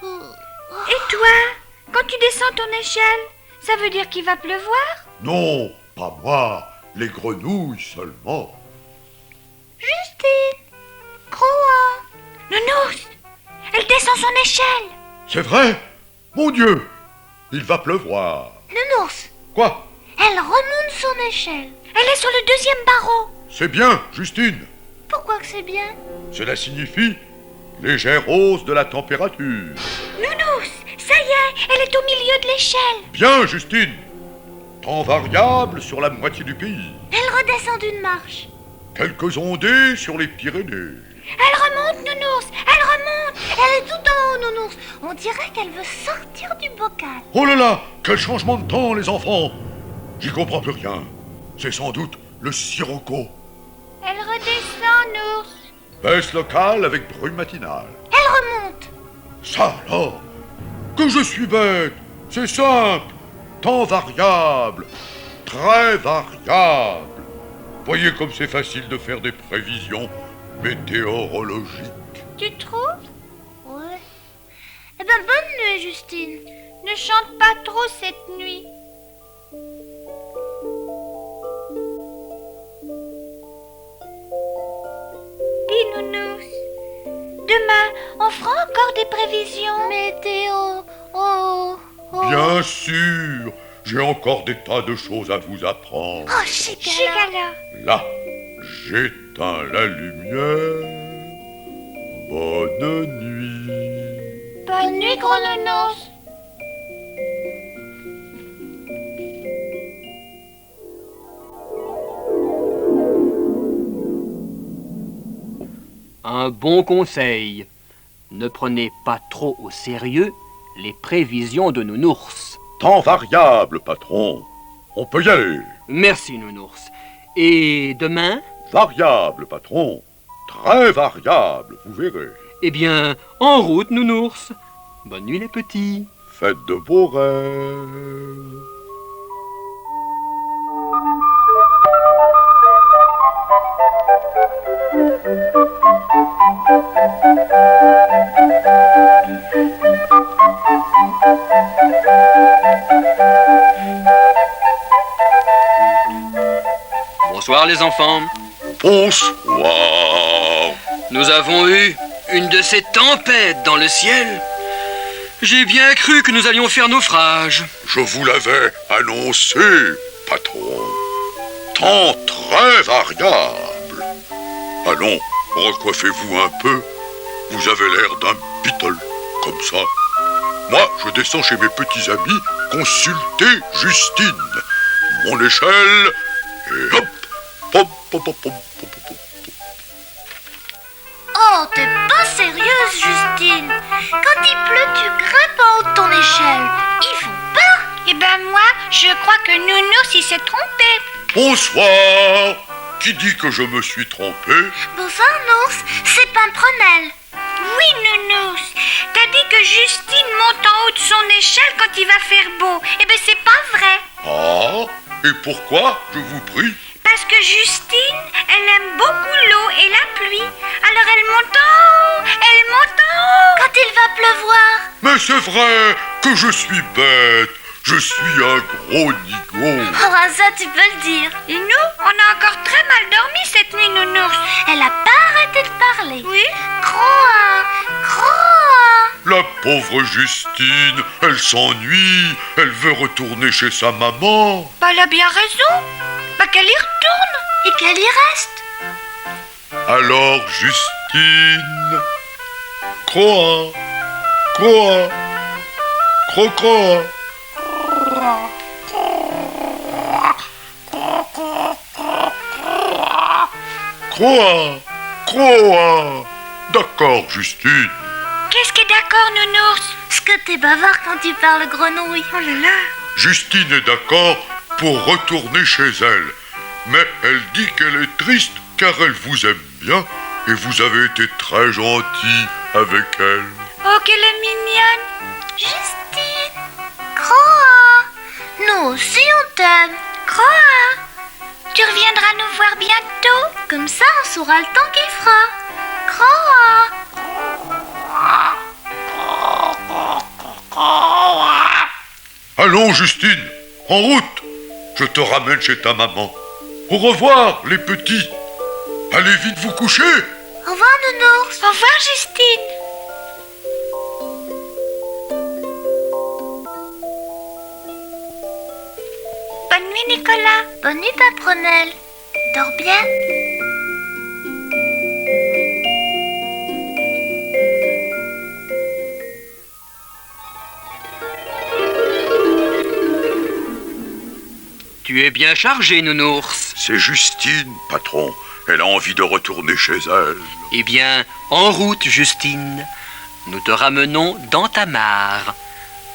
Et toi, quand tu descends ton échelle, ça veut dire qu'il va pleuvoir? Non, pas moi, les grenouilles seulement. Justine, croa. Nounours, elle descend son échelle. C'est vrai? Mon Dieu, il va pleuvoir. Nounours, Quoi? elle remonte son échelle. Elle est sur le deuxième barreau. C'est bien, Justine. Pourquoi que c'est bien? Cela signifie légère hausse de la température. Nounours, ça y est, elle est au milieu de l'échelle. Bien, Justine. Temps variable sur la moitié du pays. Elle redescend d'une marche. Quelques ondées sur les Pyrénées. Elle remonte, Nounours, elle remonte. Elle est tout en haut, Nounours. On dirait qu'elle veut sortir du bocal. Oh là là, quel changement de temps, les enfants. J'y comprends plus rien. C'est sans doute le sirocco. Elle redescend, Nours. Baisse locale avec bruit matinal. Elle remonte. Ça alors, que je suis bête. C'est simple. Temps variable. Très variable. Voyez comme c'est facile de faire des prévisions météorologiques. Tu trouves? Ouais. Eh ben, bonne nuit, Justine. Ne chante pas trop cette nuit. Dis, Nounours, demain, on fera encore des prévisions. Météo. Oh. Bien sûr, j'ai encore des tas de choses à vous apprendre. Oh, Chicala. Chicala. Là, j'éteins la lumière. Bonne nuit. Bonne nuit, gros Nounours. Un bon conseil. Ne prenez pas trop au sérieux les prévisions de Nounours. Temps variable, patron. On peut y aller. Merci, Nounours. Et demain? Variable, patron. Très variable, vous verrez. Eh bien, en route, Nounours. Bonne nuit, les petits. Faites de beaux rêves. Bonsoir les enfants. Bonsoir. Nous avons eu une de ces tempêtes dans le ciel. J'ai bien cru que nous allions faire naufrage. Je vous l'avais annoncé, patron. Temps très variable. Allons, recoiffez-vous un peu. Vous avez l'air d'un beetle, comme ça. Moi, je descends chez mes petits amis consulter Justine. Mon échelle, et hop, pop, pop, pop, pop, pop, pop. Oh, t'es pas sérieuse, Justine. Quand il pleut, tu grimpes en haut de ton échelle. Il faut pas. Eh ben moi, je crois que Nounours, il s'est trompé. Bonsoir. Qui dit que je me suis trompé? Bonsoir, Nours. C'est Pimprenelle. Oui, Nounours, t'as dit que Justine monte en haut de son échelle quand il va faire beau. Eh ben c'est pas vrai. Ah, et pourquoi, je vous prie? Parce que Justine, elle aime beaucoup l'eau et la pluie. Alors elle monte en haut, elle monte en haut. Quand il va pleuvoir. Mais c'est vrai que je suis bête. Je suis un gros nigo. Oh, ça tu peux le dire. Et nous, on a encore très mal dormi cette nuit, nounours. Elle a pas arrêté de parler. Oui? Croa, croa. La pauvre Justine, elle s'ennuie. Elle veut retourner chez sa maman. Bah, elle a bien raison. Bah, qu'elle y retourne. Et qu'elle y reste. Alors Justine, croa, croa, croa. Croa, croa. D'accord, Justine. Qu'est-ce qui est d'accord, nounours? Ce que t'es bavard quand tu parles grenouille. Oh là là. Justine est d'accord pour retourner chez elle. Mais elle dit qu'elle est triste car elle vous aime bien et vous avez été très gentil avec elle. Oh, qu'elle est mignonne. Justine, croa. Nous aussi on t'aime. Croa, tu reviendras nous voir bientôt. Comme ça on saura le temps qu'il fera. Croa. Allons, Justine, en route. Je te ramène chez ta maman. Au revoir, les petits. Allez vite vous coucher. Au revoir nounours. Au revoir, Justine. Bonne nuit, Nicolas. Bonne nuit Paprenelle. Dors bien. Tu es bien chargé, nounours. C'est Justine, patron. Elle a envie de retourner chez elle. Eh bien, en route, Justine. Nous te ramenons dans ta mare.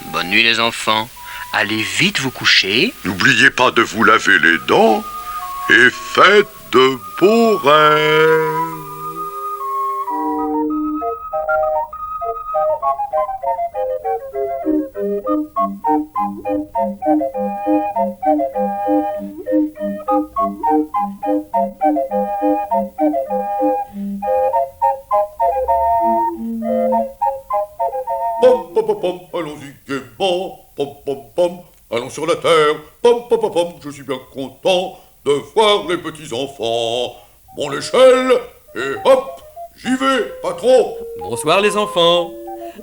Bonne nuit, les enfants. Allez vite vous coucher. N'oubliez pas de vous laver les dents et faites de beaux rêves. Pom pom pom pom, allons-y gaiement, pom pom pom, allons sur la terre, pom pom pom pom, je suis bien content de voir les petits enfants. Mon l'échelle, et hop, j'y vais, patron. Bonsoir les enfants.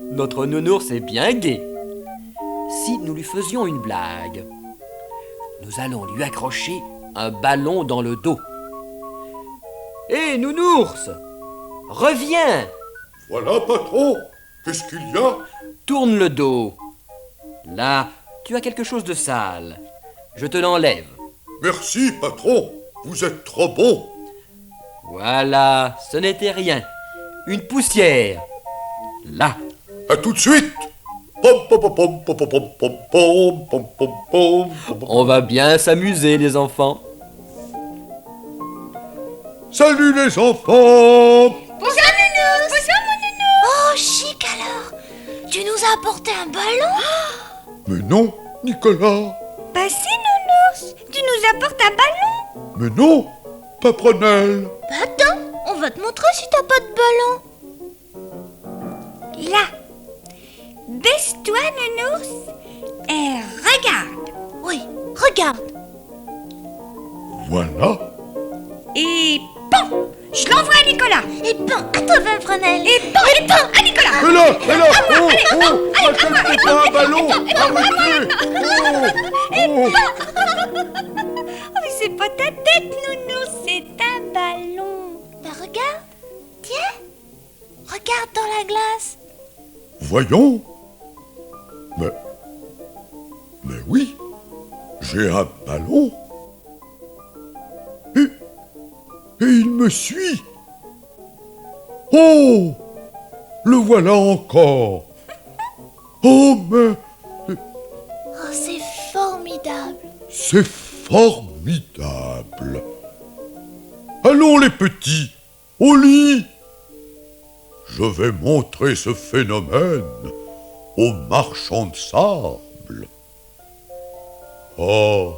Notre nounours est bien gai. Si nous lui faisions une blague, nous allons lui accrocher un ballon dans le dos. Hé, nounours, reviens. Voilà, patron, qu'est-ce qu'il y a? Tourne le dos. Là, tu as quelque chose de sale. Je te l'enlève. Merci, patron, vous êtes trop bon. Voilà, ce n'était rien. Une poussière. Là. À tout de suite. Pom pom pom pom pom pom pom pom pom pom pom pom pom. On va bien s'amuser, les enfants. Salut les enfants. Bonsoir, nounours. Bonsoir, mon nounours. Oh chic alors. Tu nous as apporté un ballon? Mais non, Nicolas. Bah si, nounours. Tu nous apportes un ballon. Mais non, Paprenelle. Bah attends, on va te montrer si t'as pas de ballon. Là. Baisse-toi, nounours. Et regarde. Oui, regarde. Voilà. Et bon, je l'envoie à Nicolas. Et bon, à toi Paprenelle. Et bon, à Nicolas. Mais là, Rachel, c'est pas un ballon. Arrêtez. Oh, mais c'est pas ta tête, nounours, c'est un ballon. Bah regarde. Tiens. Regarde dans la glace. Voyons. Mais oui, j'ai un ballon. Et il me suit. Oh, le voilà encore. Oh, mais Oh, c'est formidable. c'est formidable. Allons les petits, au lit. Je vais montrer ce phénomène aux marchands de sable. Oh,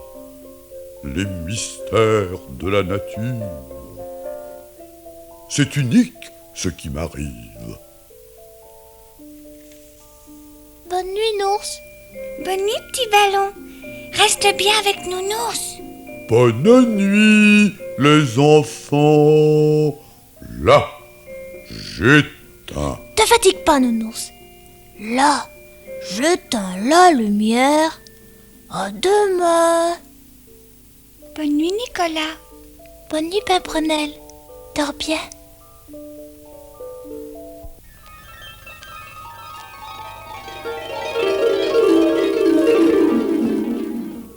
les mystères de la nature. C'est unique ce qui m'arrive. Bonne nuit, Nours. Bonne nuit, petit ballon. Reste bien avec Nounours. Bonne nuit, les enfants. Là, j'éteins. Te fatigue pas, Nounours. Là, j'éteins la lumière. À demain. Bonne nuit, Nicolas. Bonne nuit, Pimprenelle. Dors bien.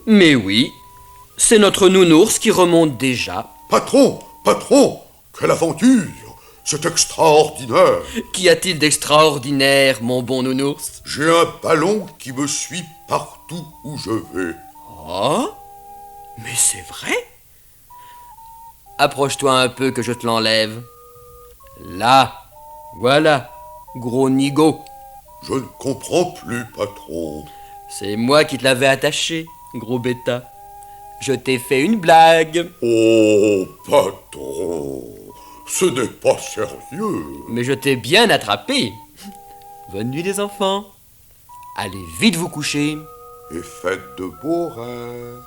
Mais oui, c'est notre Nounours qui remonte déjà. Patron, quelle aventure! C'est extraordinaire. Qu'y a-t-il d'extraordinaire, mon bon Nounours? J'ai un ballon qui me suit partout où je vais. Oh, mais c'est vrai? Approche-toi un peu que je te l'enlève. Là, voilà, gros nigo. Je ne comprends plus, patron. C'est moi qui te l'avais attaché, gros bêta. Je t'ai fait une blague. Oh, patron, ce n'est pas sérieux. Mais je t'ai bien attrapé. Bonne nuit les enfants. Allez vite vous coucher. Et faites de beaux rêves.